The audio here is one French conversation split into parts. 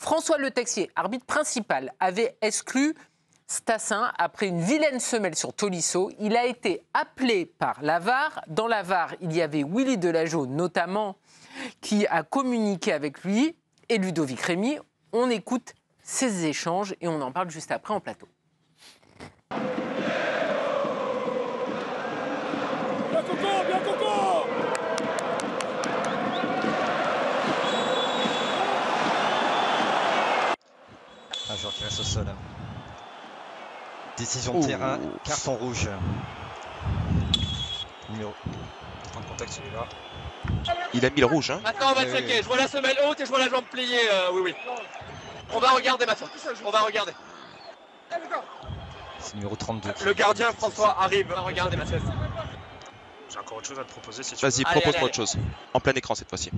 François Le Texier, arbitre principal, avait exclu Stassin après une vilaine semelle sur Tolisso. Il a été appelé par la VAR. Dans la VAR, il y avait Willy Delageau notamment qui a communiqué avec lui et Ludovic Rémy. On écoute ces échanges et on en parle juste après en plateau. Bien Coco, bien Coco! Un joueur qui reste au sol. Décision de terrain, carton rouge. Numéro. Point de contact celui-là. Il a mis le rouge, hein. Maintenant on va checker, je vois la semelle haute et je vois la jambe pliée, oui. On va regarder maintenant, on va regarder. C'est numéro 32. Le gardien François arrive, on va regarder ma chef. J'ai encore autre chose à te proposer si tu Vas-y, Allez, propose-moi allez, autre chose. En plein écran cette fois-ci.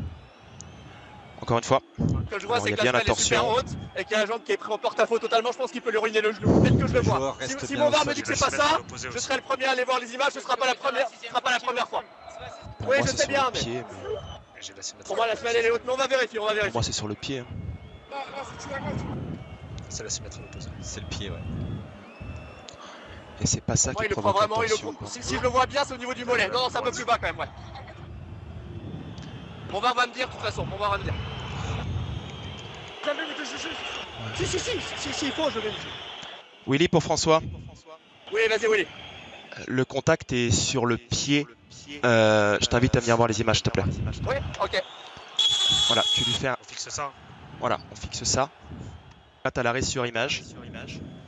Encore une fois. Ce que je vois, Alors, c'est il y que a bien la la semelle est super torsion. haute et qu'il y a un jambe qui est pris en porte-à-faux totalement. Je pense qu'il peut lui ruiner le genou. Peut-être que je le vois. joueur reste Si bien mon au VAR sol, me dit que il c'est va pas se mettre ça, à l'opposé je aussi. serai le premier à aller voir les images. Ce sera pas la première fois. Pour Oui, moi, je c'est sais sur bien, le mais pied. J'ai la symétrie. pour moi la semelle elle est haute. Mais on va vérifier, Pour moi, c'est sur le pied. C'est la symétrie opposée. C'est le pied, ouais. Et c'est pas ça Moi, qui il le prend provoque la vraiment, il le torsion. prend. Si je le vois bien, c'est au niveau du mollet. Non, c'est un peu plus bas quand même, ouais. Mon VAR va me dire, de toute façon, mon VAR va me dire. Jamais vous te juger. Si, il faut, je vais le juger. Willy pour François. Oui, vas-y, Willy. Le contact est sur le pied. Je t'invite à venir voir les images, s'il te plaît. Oui, ok. Voilà, tu lui fais un... On fixe ça. Voilà, on fixe ça. Là, t'as l'arrêt sur image.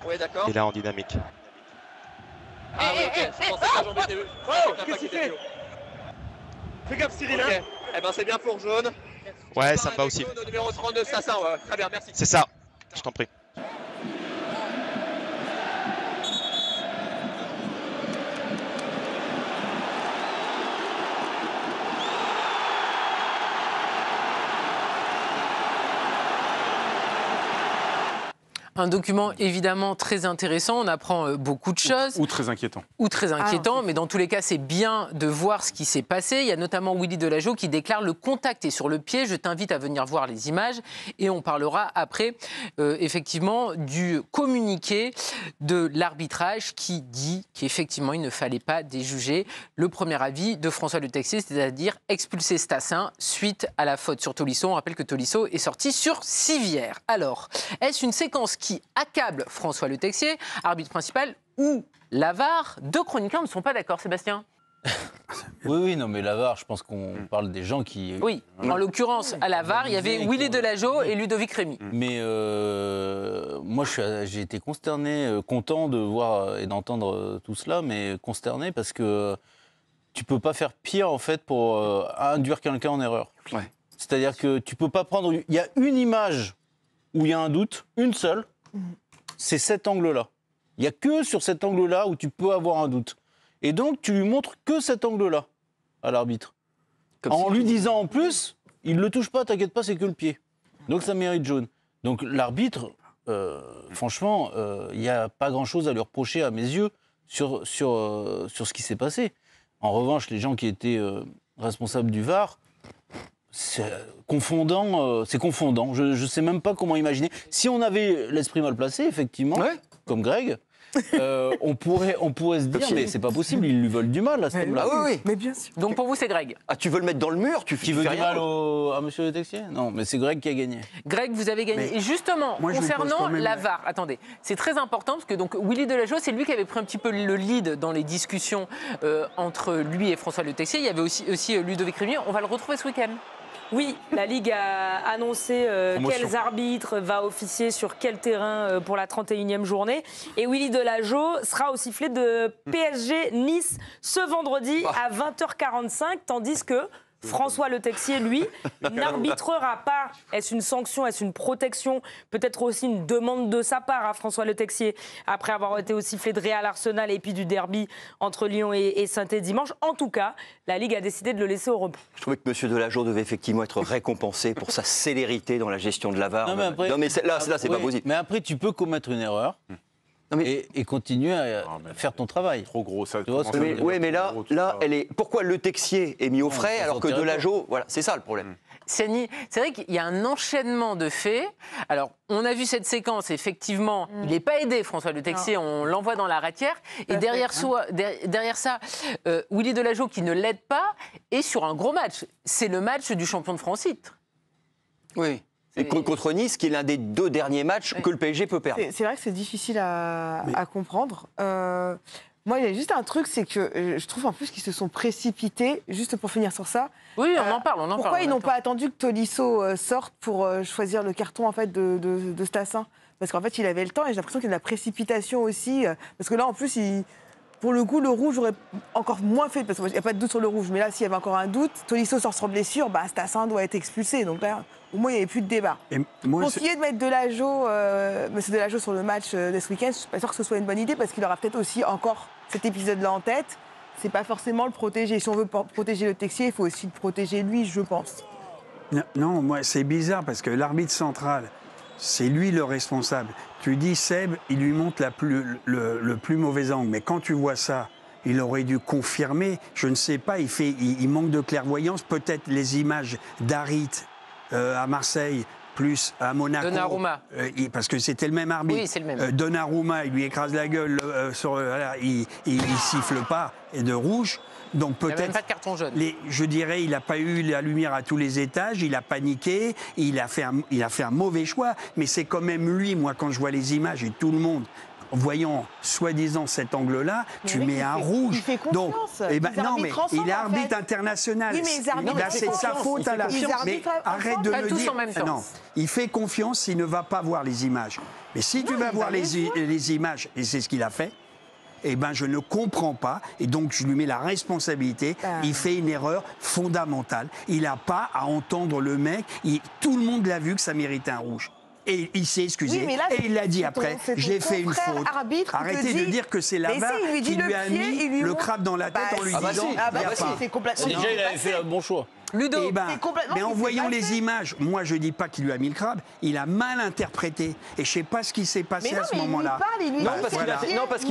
Oui, d'accord. Et là, en dynamique. Ah oui, ok. Je pensais que la jambe était haute. Oh, qu'est-ce qu'il fait? Fais gaffe, Cyril. Ok. Eh ben, c'est bien pour jaune. Ouais, ça me va aussi. Jaune, numéro 32, Stassin, ouais. Très bien, merci. C'est ça. Je t'en prie. Un document évidemment très intéressant, on apprend beaucoup de choses. Ou très inquiétant. Ou très inquiétant, mais dans tous les cas, c'est bien de voir ce qui s'est passé. Il y a notamment Willy Delageau qui déclare le contact est sur le pied. Je t'invite à venir voir les images et on parlera après, effectivement, du communiqué de l'arbitrage qui dit qu'effectivement, il ne fallait pas déjuger le premier avis de François Le Texier, c'est-à-dire expulser Stassin suite à la faute sur Tolisso. On rappelle que Tolisso est sorti sur civière. Alors, est-ce une séquence qui accable François Le Texier, arbitre principal, ou la VAR? Deux chroniqueurs ne sont pas d'accord, Sébastien. Oui, non, mais la VAR, je pense qu'on parle des gens qui... Oui, en l'occurrence, à la VAR, il y avait Willy Delageau et Ludovic Rémy. Mais moi, j'ai été consterné, content de voir et d'entendre tout cela, mais consterné parce que tu peux pas faire pire, en fait, pour induire quelqu'un en erreur. Ouais. C'est-à-dire que tu peux pas prendre... Il y a une image où il y a un doute, une seule, c'est cet angle-là. Il n'y a que sur cet angle-là où tu peux avoir un doute. Et donc, tu lui montres que cet angle-là à l'arbitre. En lui disant en plus, il ne le touche pas, t'inquiète pas, c'est que le pied. Donc, ça mérite jaune. Donc, l'arbitre, franchement, il n'y a pas grand-chose à lui reprocher, à mes yeux, sur ce qui s'est passé. En revanche, les gens qui étaient responsables du VAR, c'est confondant. Je ne sais même pas comment imaginer. Si on avait l'esprit mal placé, effectivement, comme Greg, on pourrait se dire, mais c'est pas possible, ils lui veulent du mal à ce moment-là. Ah oui, Mais bien sûr. Donc pour vous, c'est Greg. Ah, tu veux le mettre dans le mur, Qui veut du mal à Monsieur Le Texier? Non, mais c'est Greg qui a gagné. Greg, vous avez gagné. Mais et justement, moi, je vous pose concernant quand même la VAR, attendez, c'est très important parce que donc Willy Delageau, c'est lui qui avait pris un petit peu le lead dans les discussions entre lui et François Le Texier. Il y avait aussi Ludovic Rémy. On va le retrouver ce week-end. Oui, la Ligue a annoncé Promotion. quels arbitres va officier sur quel terrain pour la 31e journée. Et Willy Delageau sera au sifflet de PSG Nice ce vendredi à 20h45, tandis que François Le Texier, lui, n'arbitrera pas. Est-ce une sanction, est-ce une protection? Peut-être aussi une demande de sa part à François Le Texier, après avoir été au sifflet de Real Arsenal et puis du derby entre Lyon et Saint-Étienne dimanche. En tout cas, la Ligue a décidé de le laisser au repos. Je trouvais que M. Delageau devait effectivement être récompensé pour sa célérité dans la gestion de la VAR. Non, mais après- là, c'est pas Oui, possible. Mais après, tu peux commettre une erreur Non, mais- et continuer à faire ton travail. Trop gros, ça. Tu vois, commence à Mais, devenir ouais, mais trop là, gros, tout ça. elle est. Pourquoi Le Texier est mis au frais ça alors que sortirait Delageau, voilà, c'est ça le problème. Siani, c'est vrai qu'il y a un enchaînement de faits. Alors, on a vu cette séquence, effectivement, il n'est pas aidé, François Le Texier, on l'envoie dans la ratière. Et derrière ça, Willy Delageau qui ne l'aide pas, et sur un gros match. C'est le match du champion de France-Titre. Oui. Et contre Nice, qui est l'un des 2 derniers matchs que le PSG peut perdre. C'est vrai que c'est difficile à comprendre. Moi, il y a juste un truc, c'est que je trouve en plus qu'ils se sont précipités, juste pour finir sur ça. Oui, on en parle, Pourquoi ils n'ont pas attendu que Tolisso sorte pour choisir le carton en fait, de Stassin? Parce qu'en fait, il avait le temps et j'ai l'impression qu'il y a de la précipitation aussi. Parce que là, en plus, pour le coup, le rouge aurait encore moins fait, parce qu'il n'y a pas de doute sur le rouge. Mais là, s'il y avait encore un doute, Tolisso sort sans blessure, Stassin doit être expulsé. Donc là, au moins, il n'y avait plus de débat. Pour essayer de mettre Delageau, Monsieur Delageau sur le match de ce week-end, je ne suis pas sûre que ce soit une bonne idée, parce qu'il aura peut-être aussi encore cet épisode-là en tête. C'est pas forcément le protéger. Si on veut protéger Le Texier, il faut aussi le protéger lui, je pense. Non, moi, c'est bizarre, parce que l'arbitre central, c'est lui le responsable. Tu dis, Seb, il lui montre le plus mauvais angle. Mais quand tu vois ça, il aurait dû confirmer. Je ne sais pas, il manque de clairvoyance. Peut-être les images d'Harit à Marseille, plus à Monaco. Donnarumma. Parce que c'était le même arbitre. Oui, c'est le même. Donnarumma, il lui écrase la gueule, il siffle pas, et de rouge. Donc il n'y a même peut-être, pas de carton jaune. je dirais, il n'a pas eu la lumière à tous les étages, il a paniqué, il a fait un mauvais choix. Mais c'est quand même lui, moi, quand je vois les images et tout le monde, en voyant soi-disant cet angle-là, tu mets un rouge. Il fait confiance. Donc, non, mais il est arbitre international. Oui, mais ils arbitrent. Là, c'est de sa faute à la. Mais arrête de pas le tous dire. en même temps. Non, il fait confiance, il ne va pas voir les images. Mais si tu vas voir les images, et c'est ce qu'il a fait, eh ben, je ne comprends pas, et donc je lui mets la responsabilité. Il fait une erreur fondamentale. Il n'a pas à entendre le mec. Tout le monde l'a vu que ça méritait un rouge. Et il s'est excusé. Oui, là, et il l'a dit après, j'ai fait une faute. Arrêtez de dire que c'est la VAR qui lui a mis le crabe dans la tête en lui disant il n'y a pas. C'est complètement. Déjà, il avait fait le bon choix. Ludo, mais en voyant les images, moi je dis pas qu'il lui a mis le crabe, il a mal interprété. Et je sais pas ce qui s'est passé à ce moment-là. Non, parce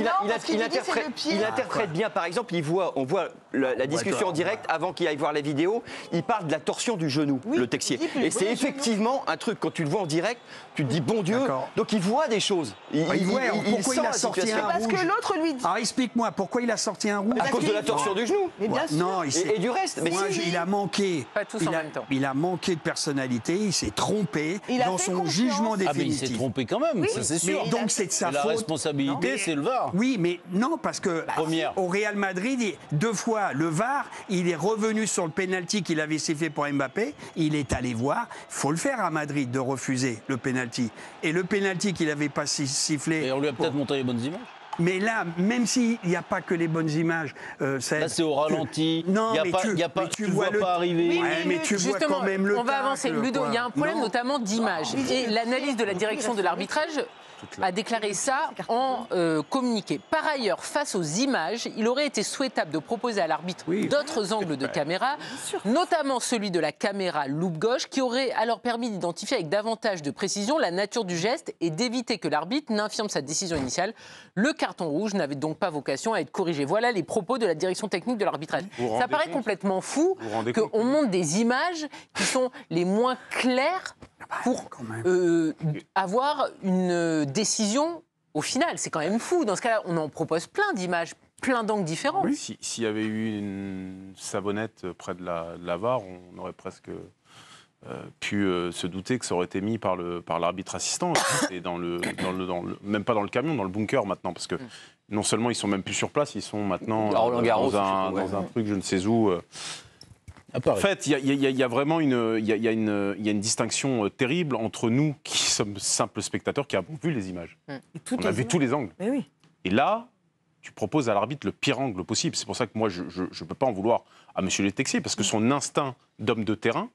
qu'il interprète bien. Par exemple, on voit la discussion en direct avant qu'il aille voir la vidéo. Il parle de la torsion du genou, Le Texier. Et c'est effectivement un truc, quand tu le vois en direct, tu te dis bon Dieu. Donc il voit des choses. Pourquoi il a sorti un rouge? Parce que l'autre lui dit. Alors explique-moi, pourquoi il a sorti un rouge? À cause de la torsion du genou. Mais bien sûr. Non, et du reste. Moi, il a manqué. Pas tous en même temps. Il a manqué de personnalité, il s'est trompé dans son jugement définitif. Ah, mais il s'est trompé quand même, ça c'est sûr. Donc c'est de sa faute. La responsabilité, c'est le VAR. Oui, mais non, parce que Première. au Real Madrid, 2 fois le VAR, il est revenu sur le penalty qu'il avait sifflé pour Mbappé. Il est allé voir. Il faut le faire à Madrid de refuser le penalty. Et le penalty qu'il n'avait pas sifflé. Et on lui a peut-être montré les bonnes images. Mais là, même s'il n'y a pas que les bonnes images, là c'est au ralenti. Non, mais tu le vois pas arriver. Mais tu vois quand même le. On va avancer. Ludo, il y a un problème notamment d'image. Et l'analyse de la direction de l'arbitrage a déclaré ça en communiqué. Par ailleurs, face aux images, il aurait été souhaitable de proposer à l'arbitre d'autres angles de caméra, notamment celui de la caméra loupe gauche, qui aurait alors permis d'identifier avec davantage de précision la nature du geste et d'éviter que l'arbitre n'infirme sa décision initiale. Le carton rouge n'avait donc pas vocation à être corrigé. Voilà les propos de la direction technique de l'arbitrage. Ça paraît complètement fou qu'on montre des images qui sont les moins claires pour avoir une décision au final. C'est quand même fou. Dans ce cas-là, on en propose plein d'images, plein d'angles différents. Oui. S'il y avait eu une savonnette près de la VAR, on aurait presque pu se douter que ça aurait été mis par l'arbitre assistant. Et même pas dans le camion, dans le bunker maintenant. Parce que non seulement ils sont même plus sur place, ils sont maintenant dans un truc je ne sais où. En fait, il y a vraiment une distinction terrible entre nous qui sommes simples spectateurs qui avons vu les images. On a vu tous les angles. Mais oui. Et là, tu proposes à l'arbitre le pire angle possible. C'est pour ça que moi, je ne peux pas en vouloir à M. Le Texier, parce que son instinct d'homme de terrain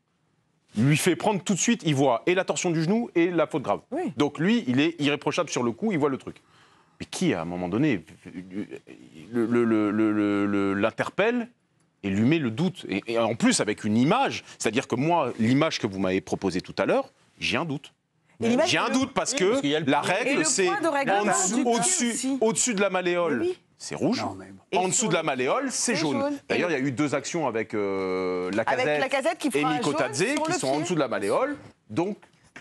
lui fait prendre tout de suite, il voit et la torsion du genou et la faute grave. Oui. Donc lui, il est irréprochable sur le coup, il voit le truc. Mais qui, à un moment donné, l'interpelle et lui met le doute. Et en plus, avec une image, c'est-à-dire que moi, l'image que vous m'avez proposée tout à l'heure, j'ai un doute. J'ai un doute parce que la règle, c'est au-dessus de la malléole. c'est rouge. Non, mais bon. Et En dessous de la malléole, c'est jaune. D'ailleurs, il y a eu 2 actions avec Lacazette qui et fera un Mikotadze jaune sur qui le sont en pied. dessous de la malléole. Donc,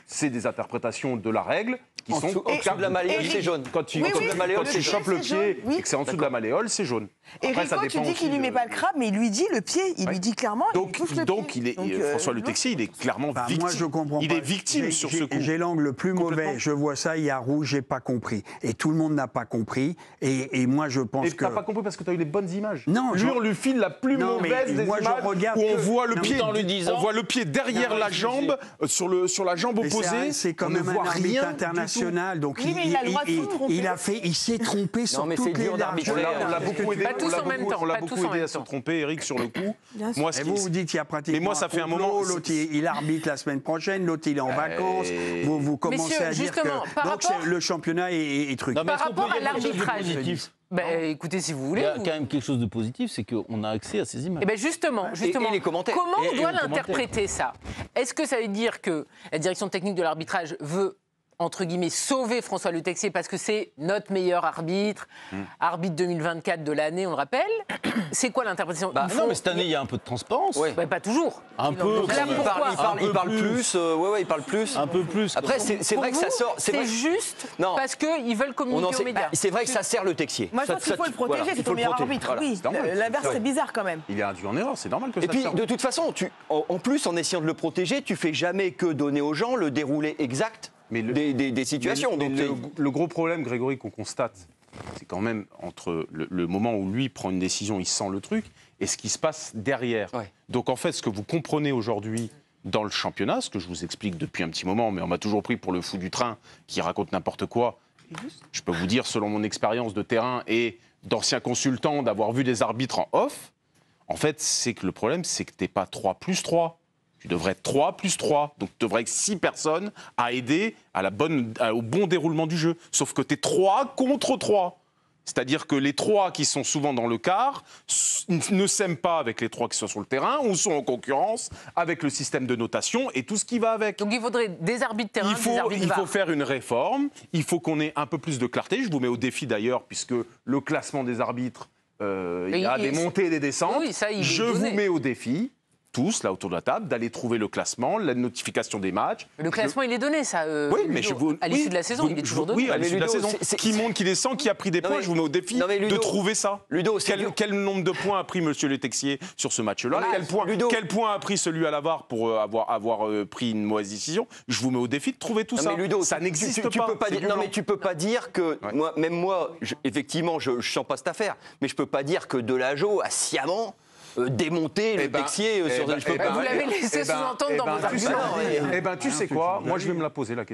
c'est des interprétations de la règle qui En sont dessous de la malléole, c'est jaune. Quand tu Oui, oui, la malléole, quand c'est tu chopes le jaune. pied Oui. et que c'est en dessous de la malléole, c'est jaune. Et Après, ça Rico, tu dépend dis qu'il lui aussi met de- pas le crabe, mais il lui dit le pied. Il lui dit clairement. il Donc, touche le donc pied. il est, Donc, François Le Texier, il est clairement Enfin, victime. moi, je comprends il pas. est victime sur ce coup. J'ai l'angle le plus Complètement. mauvais. Je vois ça, il y a rouge, j'ai pas compris. Et tout le monde n'a pas compris. Et moi, je pense Et que. t'as pas compris parce que t'as eu les bonnes images. Non, lui, on lui file la plus Non, mais mauvaise des moi, je images regarde où on que- voit le Non, pied, mais en lui disant- on voit le pied derrière Non, la jambe, sur la jambe Mais opposée. c'est quand on même ne un voit arbitre rien international, donc Oui, mais il a le droit de se tromper. il s'est trompé sur mais toutes c'est les dur d'arbitrer. largeurs. On l'a beaucoup aidé. Pas tous en même temps, On l'a pas beaucoup tous en aidé même à se temps. tromper, Eric, sur le coup. Bien sûr. Moi, ce Et qui- vous dites qu'il y a pratiquement. Mais moi, ça fait un complot, moment- L'autre, il arbitre la semaine prochaine, l'autre, il est en vacances. Vous commencez Messieurs, à dire que. justement, par Donc, rapport- le championnat est truc. Non, mais Par est-ce qu'on peut rapport à dire quelque chose de l'arbitrage. positif Écoutez, si vous Il voulez. y a vous- quand même quelque chose de positif, c'est qu'on a accès à ces images. Eh bien justement, et les commentaires. comment on Et doit les commentaires. l'interpréter ça? Est-ce que ça veut dire que la direction technique de l'arbitrage veut, entre guillemets, sauver François Le Texier parce que c'est notre meilleur arbitre, arbitre 2024 de l'année, on le rappelle? C'est quoi l'interprétation? Bah, Ils Non, font- mais cette année, il y a un peu de transparence. Ouais. Bah, pas toujours. Un peu. Donc là, quand même. pourquoi Il parle plus. Il parle plus. Un peu plus. Après, c'est vrai que ça sort. C'est vrai- juste Non. parce qu'ils veulent On en communiquer sait- aux médias. C'est vrai que ça sert Le Texier. Moi, je Ça- pense qu'il ça- faut le protéger, voilà, il c'est faut ton le meilleur protéger. arbitre. Voilà. Oui, c'est normal. l'inverse, c'est bizarre quand même. Il est induit en erreur, c'est normal que ça Et puis, serve. de toute façon, en plus, en essayant de le protéger, tu fais jamais que donner aux gens le déroulé exact des situations. Mais Donc, le gros problème, Grégory, qu'on constate, c'est quand même entre le moment où lui prend une décision, il sent le truc, et ce qui se passe derrière. Ouais. Donc en fait, ce que vous comprenez aujourd'hui dans le championnat, ce que je vous explique depuis un petit moment, mais on m'a toujours pris pour le fou du train qui raconte n'importe quoi. Je peux vous dire, selon mon expérience de terrain et d'ancien consultant, d'avoir vu des arbitres en off, en fait, c'est que le problème, c'est que tu n'es pas 3+3. Tu devrais être 3+3. Donc, tu devrais être 6 personnes à aider au bon déroulement du jeu. Sauf que tu es 3 contre 3. C'est-à-dire que les 3 qui sont souvent dans le quart ne s'aiment pas avec les 3 qui sont sur le terrain ou sont en concurrence avec le système de notation et tout ce qui va avec. Donc il faudrait des arbitres terrain, des arbitres Il VAR. faut faire une réforme, il faut qu'on ait un peu plus de clarté. Je vous mets au défi d'ailleurs, puisque le classement des arbitres, il y a des montées et des descentes. Oui, ça, il est Je donné. vous mets au défi, tous là autour de la table, d'aller trouver le classement, la notification des matchs. Le classement, il est donné, ça. Oui, Ludo. mais je vous. À l'issue oui, de la saison, il est toujours donné. Oui, à l'issue de la Ludo, saison. c'est- Qui monte, qui descend, qui a pris des Non, points, mais- je vous mets au défi non, mais Ludo- de trouver ça. Ludo, c'est Quel nombre de points a pris Monsieur Le Texier sur ce match-là? Non, mais Ludo- Quel point a pris celui à la VAR pour avoir pris une mauvaise décision? Je vous mets au défi de trouver tout Non, ça. mais Ludo, Ça n'existe tu pas. peux pas c'est dire, non, violent. mais tu peux pas dire que moi, effectivement, je sens pas cette affaire, mais je peux pas dire que Delageau a sciemment démonté Le Texier sur. Je peux pas. Vous l'avez laissé sous-entendre dans vos arguments. Tu sais quoi? Moi, je vais me la poser la question.